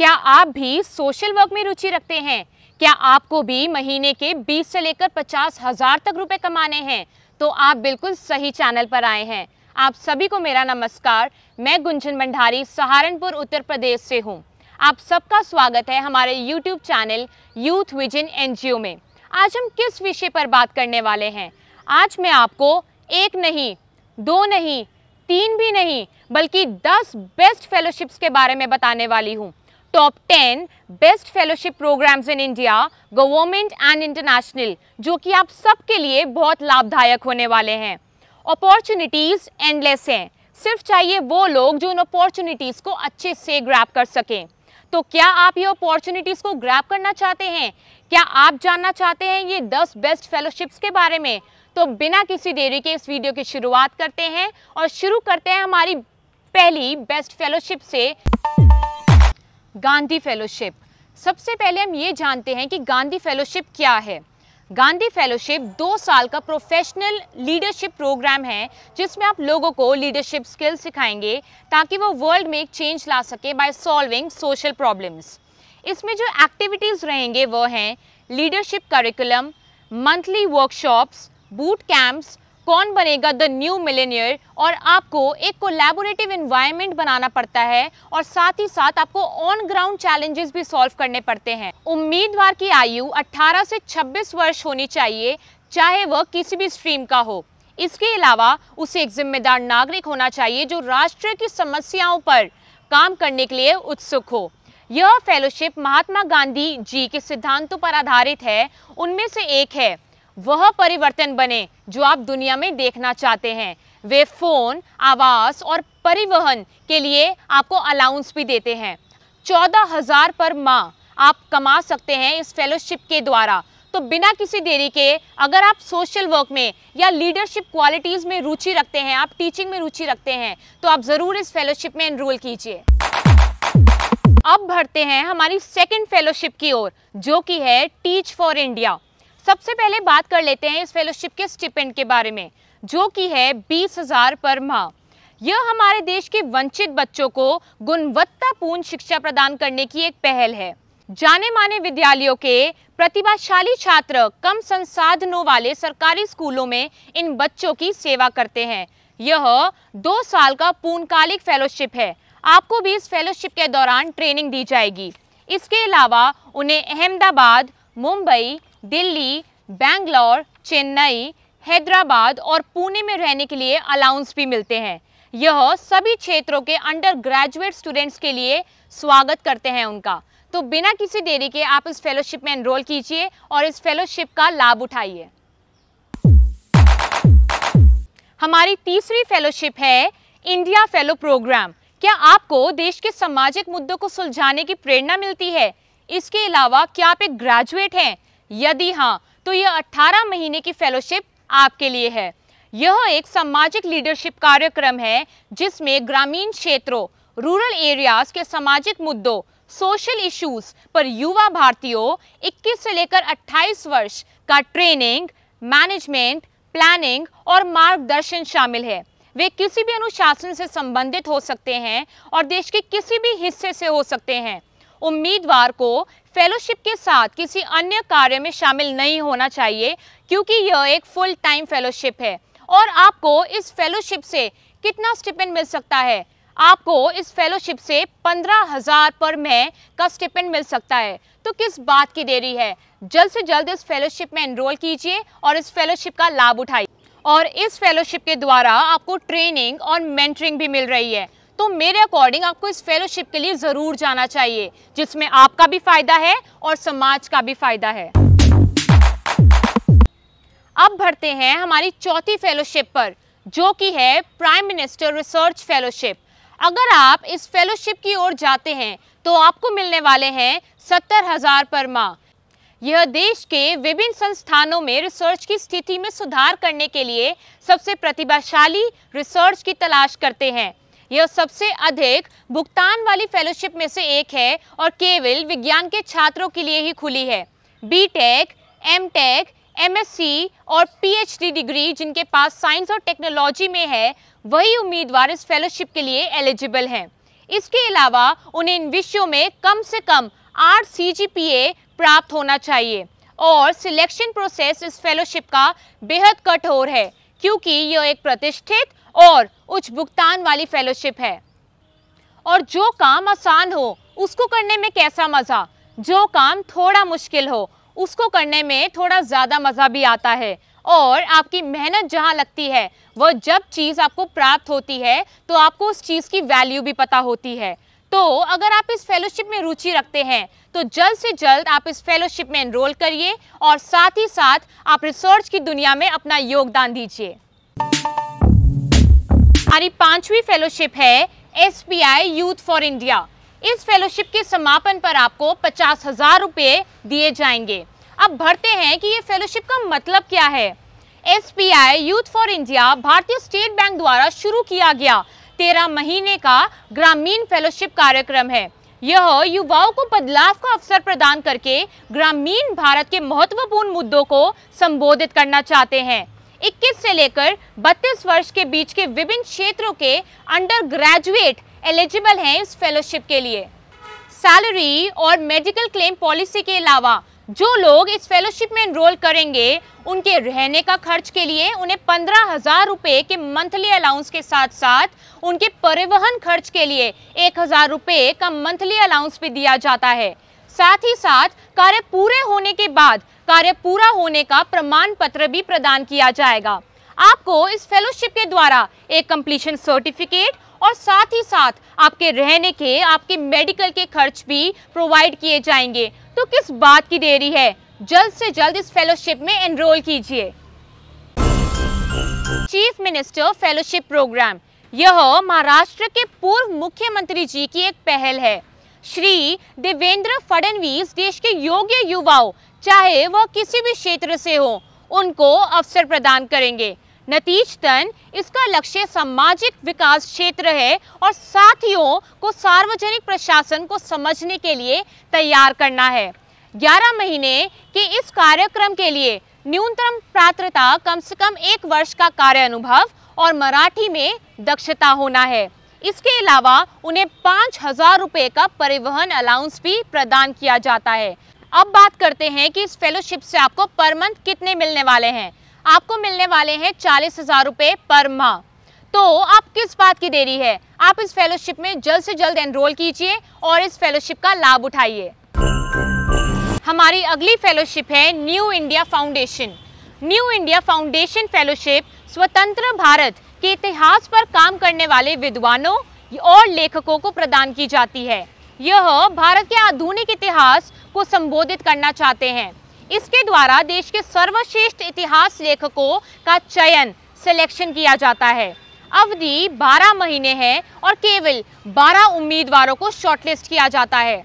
क्या आप भी सोशल वर्क में रुचि रखते हैं? क्या आपको भी महीने के 20 से लेकर 50,000 तक रुपए कमाने हैं? तो आप बिल्कुल सही चैनल पर आए हैं। आप सभी को मेरा नमस्कार। मैं गुंजन भंडारी सहारनपुर उत्तर प्रदेश से हूँ। आप सबका स्वागत है हमारे YouTube channel youth vision NGO में। आज हम किस विषय पर बात करने वाले हैं? आज मैं आपको एक नहीं, दो नहीं, तीन भी नहीं, बल्कि 10 बेस्ट फेलोशिप्स के बारे में बताने वाली हूँ। Top 10 best fellowship programs in India, government and international, जो कि आप सबके लिए बहुत लाभदायक होने वाले हैं। अपॉर्चुनिटीज़ एंडलेस हैं, सिर्फ चाहिए वो लोग जो उन अपॉर्चुनिटीज़ को अच्छे से ग्रैब कर सकें। तो क्या आप ये अपॉर्चुनिटीज़ को ग्रैब करना चाहते हैं? क्या आप जानना चाहते हैं ये 10 बेस्ट फेलोशिप्स के बारे में? तो बिना किसी देरी के इस वीडियो की शुरुआत करते हैं और शुरू करते हैं हमारी पहली बेस्ट फेलोशिप से, गांधी फेलोशिप। सबसे पहले हम ये जानते हैं कि गांधी फेलोशिप क्या है। गांधी फेलोशिप 2 साल का प्रोफेशनल लीडरशिप प्रोग्राम है जिसमें आप लोगों को लीडरशिप स्किल्स सिखाएंगे ताकि वो वर्ल्ड में एक चेंज ला सके बाय सॉल्विंग सोशल प्रॉब्लम्स। इसमें जो एक्टिविटीज़ रहेंगे वो हैं leadership curriculum, monthly workshops, boot camps, कौन बनेगा द न्यू मिलेनियर, और आपको एक कोलैबोरेटिव एनवायरनमेंट बनाना पड़ता है और साथ ही साथ आपको ऑन ग्राउंड चैलेंजेस भी सॉल्व करने पड़ते हैं। उम्मीदवार की आयु 18 से 26 वर्ष होनी चाहिए, चाहे वह किसी भी स्ट्रीम का हो। इसके अलावा उसे एक जिम्मेदार नागरिक होना चाहिए जो राष्ट्र की समस्याओं पर काम करने के लिए उत्सुक हो। यह फेलोशिप महात्मा गांधी जी के सिद्धांतों पर आधारित है। उनमें से एक है, वह परिवर्तन बने जो आप दुनिया में देखना चाहते हैं। वे फ़ोन, आवास और परिवहन के लिए आपको अलाउंस भी देते हैं। 14,000 पर माह आप कमा सकते हैं इस फेलोशिप के द्वारा। तो बिना किसी देरी के, अगर आप सोशल वर्क में या लीडरशिप क्वालिटीज़ में रुचि रखते हैं, आप टीचिंग में रुचि रखते हैं, तो आप ज़रूर इस फेलोशिप में एनरोल कीजिए। अब बढ़ते हैं हमारी सेकंड फेलोशिप की ओर, जो कि है टीच फॉर इंडिया। सबसे पहले बात कर लेते हैं इस फेलोशिप के स्टिपेंड के बारे में, जो कि है 20,000 पर माह। यह हमारे देश के वंचित बच्चों को गुणवत्तापूर्ण शिक्षा प्रदान करने की एक पहल है। जाने माने विद्यालयों के प्रतिभाशाली छात्र कम संसाधनों वाले सरकारी स्कूलों में इन बच्चों की सेवा करते हैं। यह 2 साल का पूर्णकालिक फेलोशिप है। आपको भी इस फेलोशिप के दौरान ट्रेनिंग दी जाएगी। इसके अलावा उन्हें अहमदाबाद, मुंबई, दिल्ली, बेंगलोर, चेन्नई, हैदराबाद और पुणे में रहने के लिए अलाउंस भी मिलते हैं। यह सभी क्षेत्रों के अंडर ग्रेजुएट स्टूडेंट्स के लिए स्वागत करते हैं उनका। तो बिना किसी देरी के आप इस फेलोशिप में एनरोल कीजिए और इस फेलोशिप का लाभ उठाइए। हमारी तीसरी फेलोशिप है इंडिया फेलो प्रोग्राम। क्या आपको देश के सामाजिक मुद्दों को सुलझाने की प्रेरणा मिलती है? इसके अलावा क्या आप एक ग्रेजुएट हैं? यदि हाँ, तो यह 18 महीने की फेलोशिप आपके लिए है। यह एक सामाजिक लीडरशिप कार्यक्रम है जिसमें ग्रामीण क्षेत्रों, रूरल एरियाज के सामाजिक मुद्दों, सोशल इश्यूज पर युवा भारतीयों 21 से लेकर 28 वर्ष का ट्रेनिंग, मैनेजमेंट, प्लानिंग और मार्गदर्शन शामिल है। वे किसी भी अनुशासन से संबंधित हो सकते हैं और देश के किसी भी हिस्से से हो सकते हैं। उम्मीदवार को फेलोशिप के साथ किसी अन्य कार्य में शामिल नहीं होना चाहिए, क्योंकि यह एक फुल टाइम फेलोशिप है। और आपको इस फेलोशिप से कितना स्टिपेंड मिल सकता है? आपको इस फेलोशिप से 15,000 पर माह का स्टिपेंड मिल सकता है। तो किस बात की देरी है? जल्द से जल्द इस फेलोशिप में एनरोल कीजिए और इस फेलोशिप का लाभ उठाइए। और इस फेलोशिप के द्वारा आपको ट्रेनिंग और मेंटरिंग भी मिल रही है। तो मेरे अकॉर्डिंग आपको इस फेलोशिप के लिए ज़रूर जाना चाहिए, जिसमें आपका भी फायदा है और समाज का भी फायदा है। अब बढ़ते हैं हमारी चौथी फेलोशिप पर, जो कि है प्राइम मिनिस्टर रिसर्च फेलोशिप। अगर आप इस फेलोशिप की ओर जाते हैं तो आपको मिलने वाले हैं 70,000 पर माह। यह देश के विभिन्न संस्थानों में रिसर्च की स्थिति में सुधार करने के लिए सबसे प्रतिभाशाली रिसर्च की तलाश करते हैं। यह सबसे अधिक भुगतान वाली फेलोशिप में से एक है और केवल विज्ञान के छात्रों के लिए ही खुली है। बीटेक, एमटेक, एमएससी और पीएचडी डिग्री जिनके पास साइंस और टेक्नोलॉजी में है, वही उम्मीदवार इस फेलोशिप के लिए एलिजिबल हैं। इसके अलावा उन्हें इन विषयों में कम से कम 8 CGPA प्राप्त होना चाहिए और सिलेक्शन प्रोसेस इस फेलोशिप का बेहद कठोर है क्योंकि यह एक प्रतिष्ठित और उच्च भुगतान वाली फेलोशिप है। और जो काम आसान हो उसको करने में कैसा मज़ा, जो काम थोड़ा मुश्किल हो उसको करने में थोड़ा ज़्यादा मज़ा भी आता है। और आपकी मेहनत जहाँ लगती है वह जब चीज़ आपको प्राप्त होती है तो आपको उस चीज़ की वैल्यू भी पता होती है। तो अगर आप इस फेलोशिप में रुचि रखते हैं तो जल्द से जल्द आप इस फेलोशिप में एनरोल करिए और साथ ही साथ आप रिसर्च की दुनिया में अपना योगदान दीजिए। हमारी 5वीं फेलोशिप है SBI यूथ फॉर इंडिया। इस फेलोशिप के समापन पर आपको 50,000 रुपये दिए जाएंगे। अब बढ़ते हैं कि ये फेलोशिप का मतलब क्या है। SBI यूथ फॉर इंडिया भारतीय स्टेट बैंक द्वारा शुरू किया गया 13 महीने का ग्रामीण फेलोशिप कार्यक्रम है। यह युवाओं को बदलाव का अवसर प्रदान करके ग्रामीण भारत के महत्वपूर्ण मुद्दों को संबोधित करना चाहते हैं। 21 से लेकर 32 वर्ष के बीच के विभिन्न क्षेत्रों के अंडर ग्रेजुएट एलिजिबल हैं इस फेलोशिप के लिए। सैलरी और मेडिकल क्लेम पॉलिसी के अलावा जो लोग इस फेलोशिप में एनरोल करेंगे उनके रहने का खर्च के लिए उन्हें 15,000 रुपये के मंथली अलाउंस के साथ साथ उनके परिवहन खर्च के लिए 1,000 रुपये का मंथली अलाउंस भी दिया जाता है। साथ ही साथ कार्य पूरे होने के बाद कार्य पूरा होने का प्रमाण पत्र भी प्रदान किया जाएगा। आपको इस फेलोशिप के द्वारा एक कंप्लीशन सर्टिफिकेट और साथ ही साथ आपके रहने के, आपके मेडिकल के खर्च भी प्रोवाइड किए जाएंगे। तो किस बात की देरी है, जल्द से जल्द इस फेलोशिप में एनरोल कीजिए। चीफ मिनिस्टर फेलोशिप प्रोग्राम, यह महाराष्ट्र के पूर्व मुख्यमंत्री जी की एक पहल है। श्री देवेंद्र फडणवीस देश के योग्य युवाओं, चाहे वह किसी भी क्षेत्र से हो, उनको अवसर प्रदान करेंगे। नतीजतन इसका लक्ष्य सामाजिक विकास क्षेत्र है और साथियों को सार्वजनिक प्रशासन को समझने के लिए तैयार करना है। 11 महीने के इस कार्यक्रम के लिए न्यूनतम पात्रता कम से कम 1 वर्ष का कार्य अनुभव और मराठी में दक्षता होना है। इसके अलावा उन्हें 5,000 रुपये का परिवहन अलाउंस भी प्रदान किया जाता है। अब बात करते हैं कि इस फेलोशिप से आपको पर मंथ कितने मिलने वाले हैं। आपको मिलने वाले हैं 40,000 रुपये पर माह। तो आप किस बात की देरी है, आप इस फेलोशिप में जल्द से जल्द एनरोल कीजिए और इस फेलोशिप का लाभ उठाइए। हमारी अगली फेलोशिप है new India foundation. New India foundation fellowship स्वतंत्र भारत के इतिहास पर काम करने वाले विद्वानों और लेखकों को प्रदान की जाती है। यह भारत के आधुनिक इतिहास को संबोधित करना चाहते हैं। इसके द्वारा देश के सर्वश्रेष्ठ इतिहास लेखकों का चयन, सिलेक्शन किया जाता है। अवधि 12 महीने है और केवल 12 उम्मीदवारों को शॉर्टलिस्ट किया जाता है।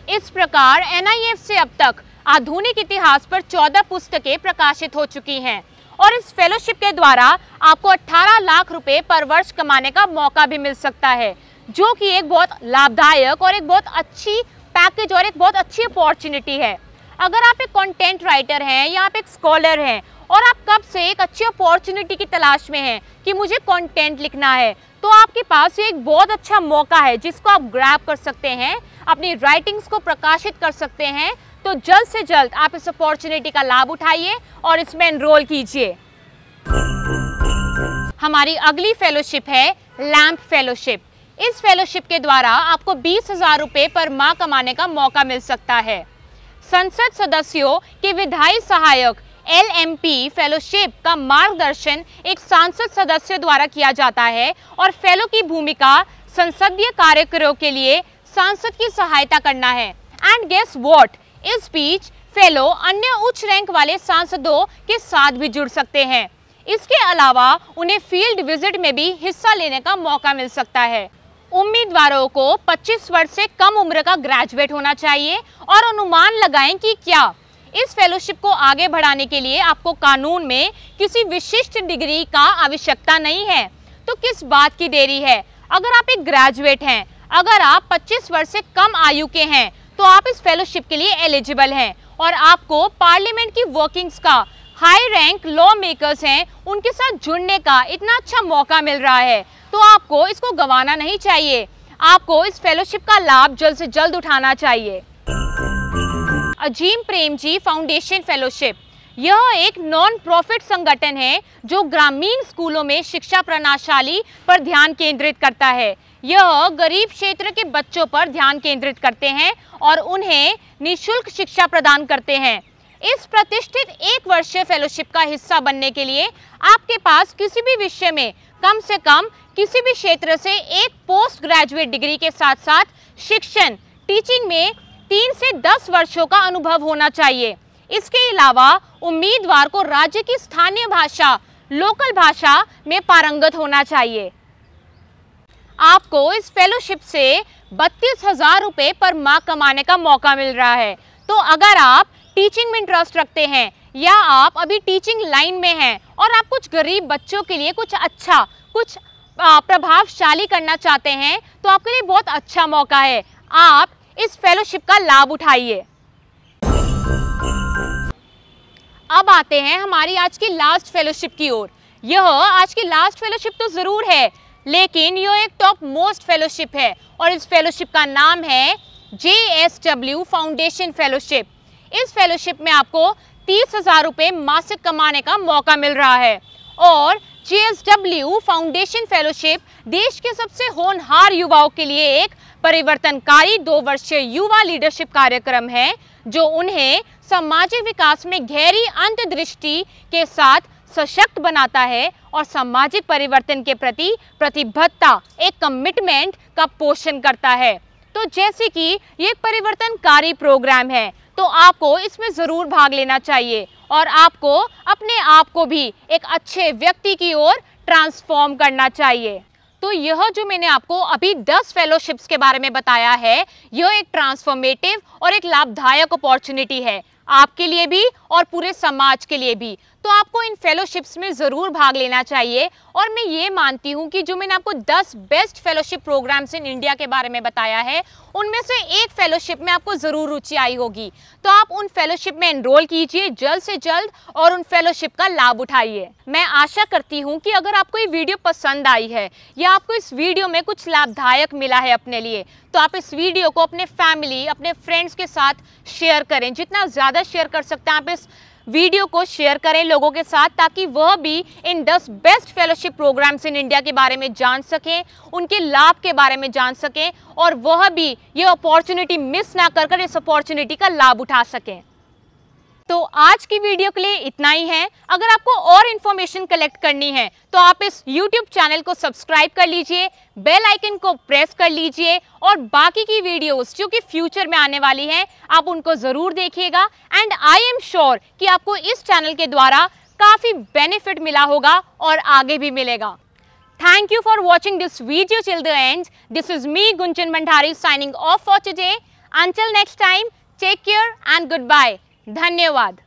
इस प्रकार NIF से अब तक आधुनिक इतिहास पर 14 पुस्तकें प्रकाशित हो चुकी हैं और इस फेलोशिप के द्वारा आपको 18 लाख रुपए पर वर्ष कमाने का मौका भी मिल सकता है, जो कि एक बहुत लाभदायक और एक बहुत अच्छी पैकेज और एक बहुत अच्छी अपॉर्चुनिटी है। अगर आप एक कंटेंट राइटर हैं या आप एक स्कॉलर हैं और आप कब से एक अच्छी अपॉर्चुनिटी की तलाश में हैं कि मुझे कंटेंट लिखना है, तो आपके पास एक बहुत अच्छा मौका है जिसको आप ग्रैब कर सकते हैं, अपनी राइटिंग्स को प्रकाशित कर सकते हैं। तो जल्द से जल्द आप इस अपॉर्चुनिटी का लाभ उठाइए और इसमें एनरोल कीजिए। हमारी अगली फेलोशिप है लैंप फेलोशिप। इस फेलोशिप के द्वारा आपको 20,000 रुपये पर माह कमाने का मौका मिल सकता है। संसद सदस्यों के विधायी सहायक LMP फेलोशिप का मार्गदर्शन एक सांसद सदस्य द्वारा किया जाता है और फेलो की भूमिका संसदीय कार्यक्रमों के लिए सांसद की सहायता करना है। एंड गेस व्हाट, इस बीच फेलो अन्य उच्च रैंक वाले सांसदों के साथ भी जुड़ सकते हैं। इसके अलावा उन्हें फील्ड विजिट में भी हिस्सा लेने का मौका मिल सकता है। उम्मीदवारों को 25 वर्ष से कम उम्र का ग्रेजुएट होना चाहिए और अनुमान लगाएं कि क्या इस फेलोशिप को आगे बढ़ाने के लिए आपको कानून में किसी विशिष्ट डिग्री का आवश्यकता नहीं है। तो किस बात की देरी है, अगर आप एक ग्रेजुएट हैं, अगर आप 25 वर्ष से कम आयु के हैं, तो आप इस फेलोशिप के लिए एलिजिबल हैं और आपको पार्लियामेंट की वर्किंग्स का, हाई रैंक लॉ मेकर्स हैं उनके साथ जुड़ने का इतना अच्छा मौका मिल रहा है, तो आपको इसको गंवाना नहीं चाहिए। आपको इस फेलोशिप का लाभ जल्द से जल्द उठाना चाहिए। अजीम प्रेमजी फाउंडेशन फेलोशिप, यह एक नॉन प्रॉफिट संगठन है जो ग्रामीण स्कूलों में शिक्षा प्रणाली पर ध्यान केंद्रित करता है। यह गरीब क्षेत्र के बच्चों पर ध्यान केंद्रित करते हैं और उन्हें निःशुल्क शिक्षा प्रदान करते हैं। इस प्रतिष्ठित 1 वर्षीय फेलोशिप का हिस्सा बनने के लिए आपके पास किसी भी विषय में कम से कम किसी भी क्षेत्र से एक पोस्ट ग्रेजुएट डिग्री के साथ साथ शिक्षण टीचिंग में 3 से 10 वर्षों का अनुभव होना चाहिए। इसके अलावा उम्मीदवार को राज्य की स्थानीय भाषा लोकल भाषा में पारंगत होना चाहिए। आपको इस फेलोशिप से 32,000 रुपये पर माह कमाने का मौका मिल रहा है। तो अगर आप टीचिंग में इंटरेस्ट रखते हैं या आप अभी टीचिंग लाइन में हैं और आप कुछ गरीब बच्चों के लिए कुछ अच्छा कुछ प्रभावशाली करना चाहते हैं तो आपके लिए बहुत अच्छा मौका है। आप इस फेलोशिप का लाभ उठाइए। अब आते हैं हमारी आज की लास्ट फेलोशिप की ओर। यह आज की लास्ट फेलोशिप तो जरूर है, लेकिन यह एक टॉप मोस्ट फेलोशिप है और इस फेलोशिप का नाम है JSW फाउंडेशन फेलोशिप। इस फेलोशिप में आपको 30,000 रुपये मासिक कमाने का मौका मिल रहा है और JSW फाउंडेशन फेलोशिप देश के सबसे होनहार युवाओं के लिए एक परिवर्तनकारी 2 वर्षीय युवा लीडरशिप कार्यक्रम है जो उन्हें सामाजिक विकास में गहरी अंतर्दृष्टि के साथ सशक्त बनाता है और सामाजिक परिवर्तन के प्रति प्रतिबद्धता एक कमिटमेंट का पोषण करता है। तो जैसे कि ये एक परिवर्तनकारी प्रोग्राम है तो आपको इसमें ज़रूर भाग लेना चाहिए और आपको अपने आप को भी एक अच्छे व्यक्ति की ओर ट्रांसफॉर्म करना चाहिए। तो यह जो मैंने आपको अभी 10 फेलोशिप्स के बारे में बताया है, यह एक ट्रांसफॉर्मेटिव और एक लाभदायक अपॉर्चुनिटी है आपके लिए भी और पूरे समाज के लिए भी। तो आपको इन फेलोशिप्स में ज़रूर भाग लेना चाहिए और मैं ये मानती हूँ कि जो मैंने आपको 10 best fellowship programs in India के बारे में बताया है उनमें से एक फेलोशिप में आपको ज़रूर रुचि आई होगी। तो आप उन फेलोशिप में एनरोल कीजिए जल्द से जल्द और उन फेलोशिप का लाभ उठाइए। मैं आशा करती हूँ कि अगर आपको ये वीडियो पसंद आई है या आपको इस वीडियो में कुछ लाभदायक मिला है अपने लिए तो आप इस वीडियो को अपने फैमिली अपने फ्रेंड्स के साथ शेयर करें। जितना ज़्यादा शेयर कर सकते हैं आप इस वीडियो को शेयर करें लोगों के साथ ताकि वह भी इन 10 best fellowship programs in India के बारे में जान सकें, उनके लाभ के बारे में जान सकें और वह भी ये अपॉर्चुनिटी मिस ना कर इस अपॉर्चुनिटी का लाभ उठा सकें। तो आज की वीडियो के लिए इतना ही है। अगर आपको और इन्फॉर्मेशन कलेक्ट करनी है तो आप इस YouTube चैनल को सब्सक्राइब कर लीजिए, बेल आइकन को प्रेस कर लीजिए और बाकी की वीडियोस जो कि फ्यूचर में आने वाली हैं आप उनको ज़रूर देखिएगा। एंड आई एम श्योर कि आपको इस चैनल के द्वारा काफ़ी बेनिफिट मिला होगा और आगे भी मिलेगा। Thank you for watching this video till the end. This is me Gunjan Bhandari signing off for today. Until next time, take care and goodbye. धन्यवाद।